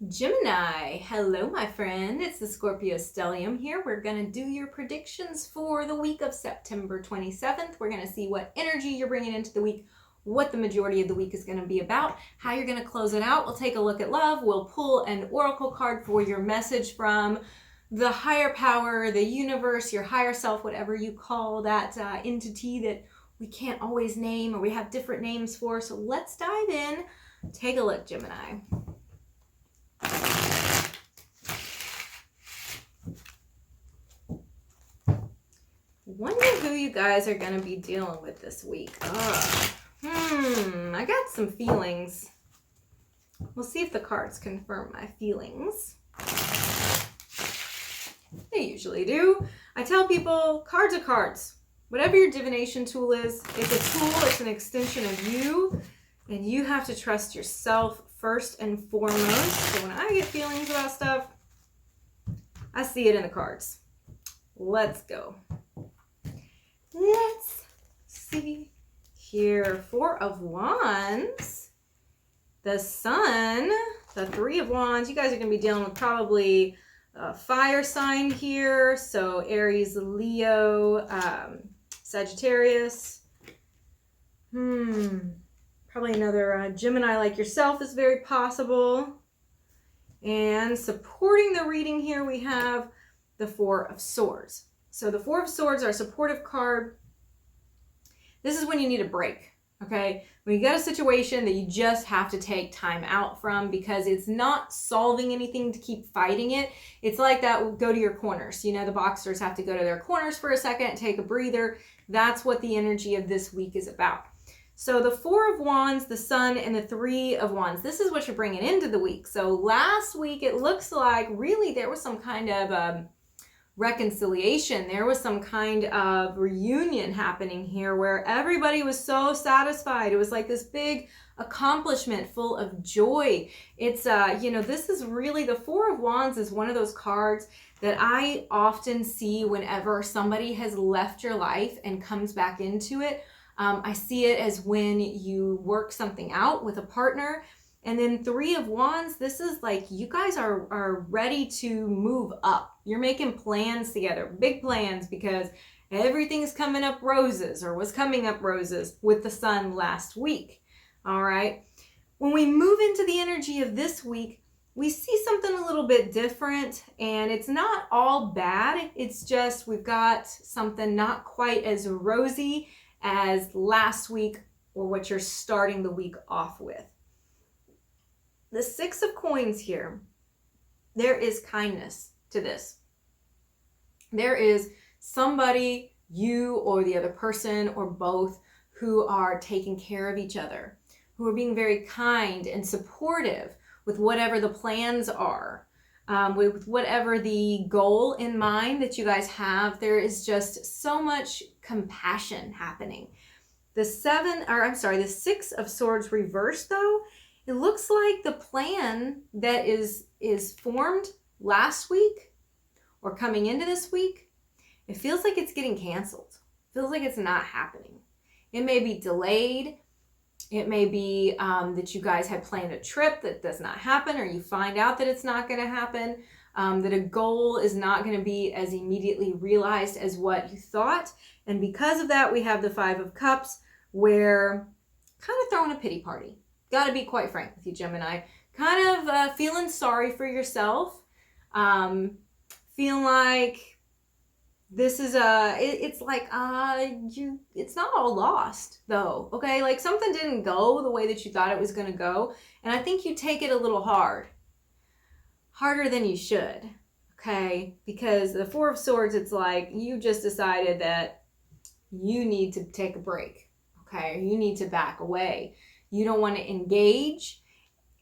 Gemini, hello my friend, it's the Scorpio Stellium here. We're going to do your predictions for the week of September 27th. We're going to see what energy you're bringing into the week, what the majority of the week is going to be about, how you're going to close it out. We'll take a look at love. We'll pull an oracle card for your message from the higher power, the universe, your higher self, whatever you call that entity that we can't always name or we have different names for. So let's dive in. Take a look, Gemini. Wonder who you guys are going to be dealing with this week. I got some feelings. We'll see if the cards confirm my feelings. They usually do. I tell people, cards are cards. Whatever your divination tool is, it's a tool, it's an extension of you, and you have to trust yourself first and foremost. So when I get feelings about stuff, I see it in the cards. Let's go. Let's see here. Four of Wands, the Sun, the Three of Wands. You guys are going to be dealing with probably a fire sign here. So Aries, Leo, Sagittarius. Probably another Gemini like yourself is very possible. And supporting the reading here, we have the Four of Swords. So the Four of Swords are a supportive card. This is when you need a break, okay? When you got a situation that you just have to take time out from because it's not solving anything to keep fighting it. It's like that, go to your corners. You know, the boxers have to go to their corners for a second, take a breather. That's what the energy of this week is about. So the Four of Wands, the Sun, and the Three of Wands, this is what you're bringing into the week. So last week, it looks like really there was some kind of reconciliation. There was some kind of reunion happening here where everybody was so satisfied. It was like this big accomplishment full of joy. It's, this is really, the Four of Wands is one of those cards that I often see whenever somebody has left your life and comes back into it. I see it as when you work something out with a partner. And then Three of Wands, this is like you guys are ready to move up. You're making plans together, big plans, because everything's coming up roses or was coming up roses with the Sun last week. All right. When we move into the energy of this week, we see something a little bit different, and it's not all bad. It's just we've got something not quite as rosy as last week or what you're starting the week off with. The Six of Coins here, there is kindness to this. There is somebody, you or the other person or both, who are taking care of each other, who are being very kind and supportive with whatever the plans are, with whatever the goal in mind that you guys have. There is just so much compassion happening. The Six of Swords reversed though, it looks like the plan that is formed last week or coming into this week, it feels like it's getting canceled. It feels like it's not happening. It may be delayed. It may be that you guys had planned a trip that does not happen, or you find out that it's not going to happen, that a goal is not going to be as immediately realized as what you thought. And because of that, we have the Five of Cups, where kind of throwing a pity party. Got to be quite frank with you, Gemini. Kind of feeling sorry for yourself. Feeling like this is it's not all lost though. Okay, like something didn't go the way that you thought it was going to go, and I think you take it a little harder than you should. Okay, because the Four of Swords, it's like you just decided that you need to take a break. Okay, or you need to back away. You don't want to engage,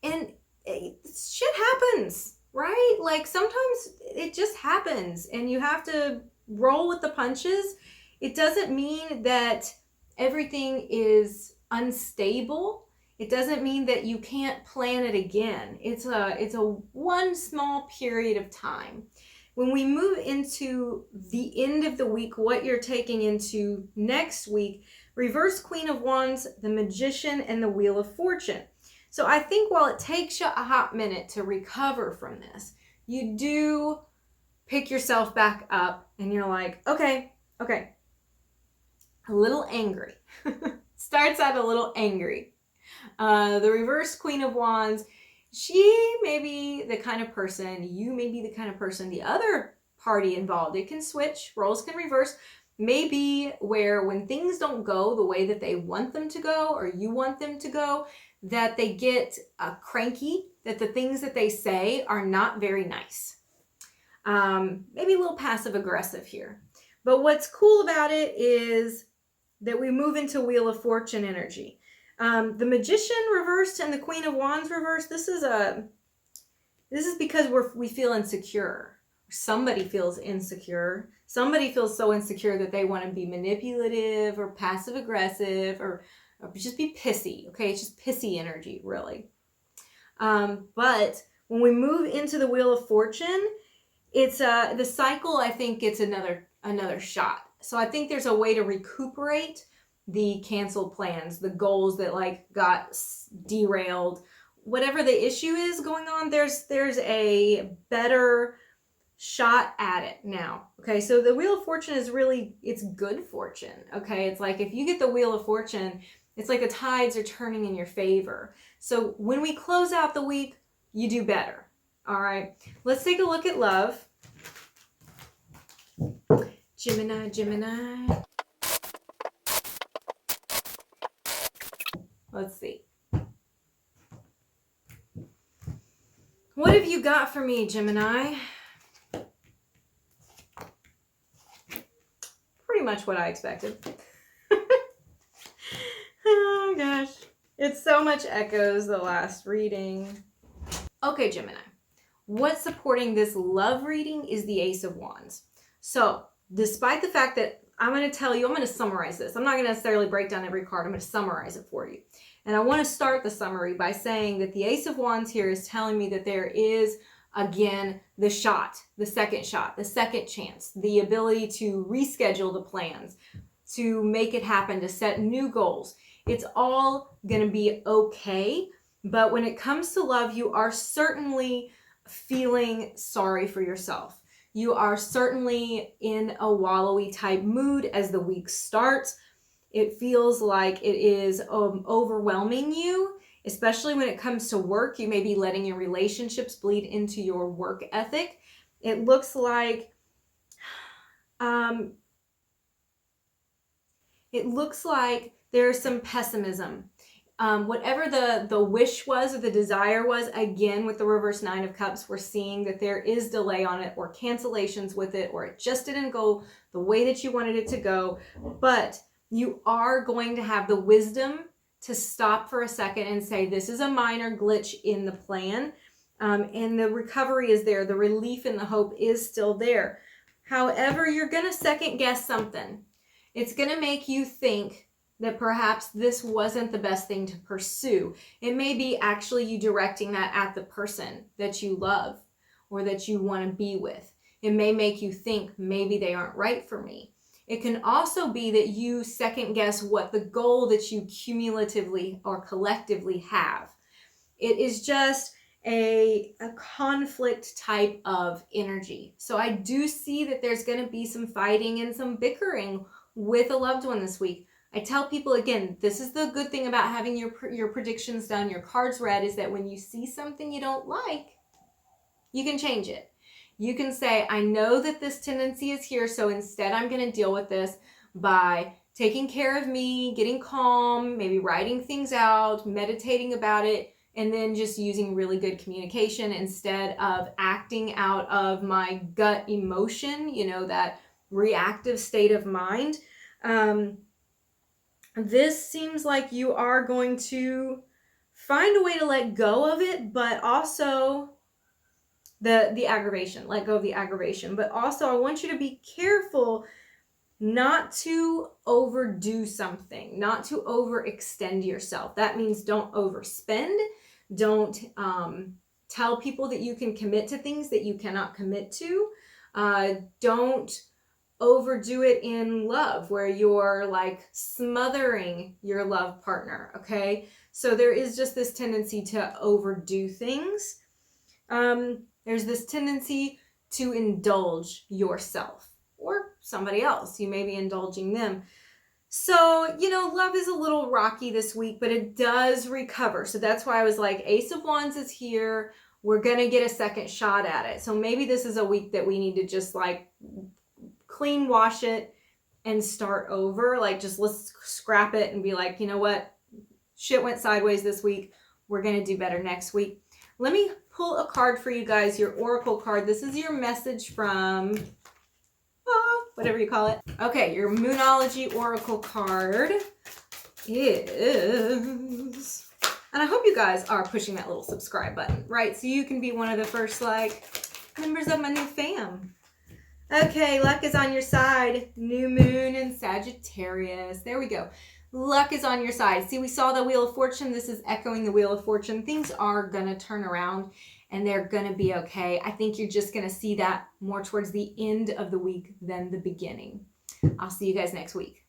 and shit happens, right? Like sometimes it just happens and you have to roll with the punches. It doesn't mean that everything is unstable. It doesn't mean that you can't plan it again. It's a one small period of time. When we move into the end of the week, what you're taking into next week, reverse Queen of Wands, the Magician, and the Wheel of Fortune. So I think while it takes you a hot minute to recover from this, you do pick yourself back up and you're like, okay, a little angry. Starts out a little angry. The reverse Queen of Wands, she may be the kind of person, you may be the kind of person, the other party involved, it can switch, roles can reverse, maybe where when things don't go the way that they want them to go or you want them to go, that they get cranky, that the things that they say are not very nice. Maybe a little passive aggressive here. But what's cool about it is that we move into Wheel of Fortune energy. The Magician reversed and the Queen of Wands reversed. This is because we feel insecure. Somebody feels insecure. Somebody feels so insecure that they want to be manipulative or passive aggressive or just be pissy. Okay, it's just pissy energy, really. But when we move into the Wheel of Fortune, it's the cycle, I think, gets another shot. So I think there's a way to recuperate the canceled plans, the goals that like got derailed, whatever the issue is going on, there's a better shot at it now. Okay, so the Wheel of Fortune is really, it's good fortune. Okay, it's like if you get the Wheel of Fortune, it's like the tides are turning in your favor. So when we close out the week, you do better. All right, let's take a look at love. Gemini. Let's see. What have you got for me, Gemini? Pretty much what I expected. Oh gosh. It's so much echoes the last reading. Okay, Gemini. What's supporting this love reading is the Ace of Wands. So, despite the fact that I'm going to summarize this. I'm not going to necessarily break down every card. I'm going to summarize it for you. And I want to start the summary by saying that the Ace of Wands here is telling me that there is, again, the shot, the second chance, the ability to reschedule the plans, to make it happen, to set new goals. It's all going to be okay. But when it comes to love, you are certainly feeling sorry for yourself. You are certainly in a wallowy type mood as the week starts. It feels like it is overwhelming you, especially when it comes to work. You may be letting your relationships bleed into your work ethic. It looks like there's some pessimism. Whatever the wish was or the desire was, again, with the reverse Nine of Cups, we're seeing that there is delay on it or cancellations with it, or it just didn't go the way that you wanted it to go. But you are going to have the wisdom to stop for a second and say, this is a minor glitch in the plan. And the recovery is there. The relief and the hope is still there. However, you're going to second guess something. It's going to make you think that perhaps this wasn't the best thing to pursue. It may be actually you directing that at the person that you love or that you want to be with. It may make you think maybe they aren't right for me. It can also be that you second guess what the goal that you cumulatively or collectively have. It is just a conflict type of energy. So I do see that there's going to be some fighting and some bickering with a loved one this week. I tell people, again, this is the good thing about having your predictions done, your cards read, is that when you see something you don't like, you can change it. You can say, I know that this tendency is here, so instead I'm going to deal with this by taking care of me, getting calm, maybe writing things out, meditating about it, and then just using really good communication instead of acting out of my gut emotion, that reactive state of mind. This seems like you are going to find a way to let go of it, but also the aggravation, let go of the aggravation. But also I want you to be careful not to overdo something, not to overextend yourself. That means don't overspend. Don't tell people that you can commit to things that you cannot commit to. Don't overdo it in love where you're like smothering your love partner, okay? So there is just this tendency to overdo things. There's this tendency to indulge yourself or somebody else. You may be indulging them. So, you know, love is a little rocky this week, but it does recover. So that's why I was like, Ace of Wands is here. We're going to get a second shot at it. So maybe this is a week that we need to just like clean wash it and start over. Like just let's scrap it and be like, you know what? Shit went sideways this week. We're going to do better next week. Let me pull a card for you guys, your oracle card. This is your message from whatever you call it. Okay, your Moonology oracle card is, and I hope you guys are pushing that little subscribe button, right? So you can be one of the first like members of my new fam. Okay, luck is on your side. New moon in Sagittarius. There we go. Luck is on your side. See, we saw the Wheel of Fortune. This is echoing the Wheel of Fortune. Things are going to turn around and they're going to be okay. I think you're just going to see that more towards the end of the week than the beginning. I'll see you guys next week.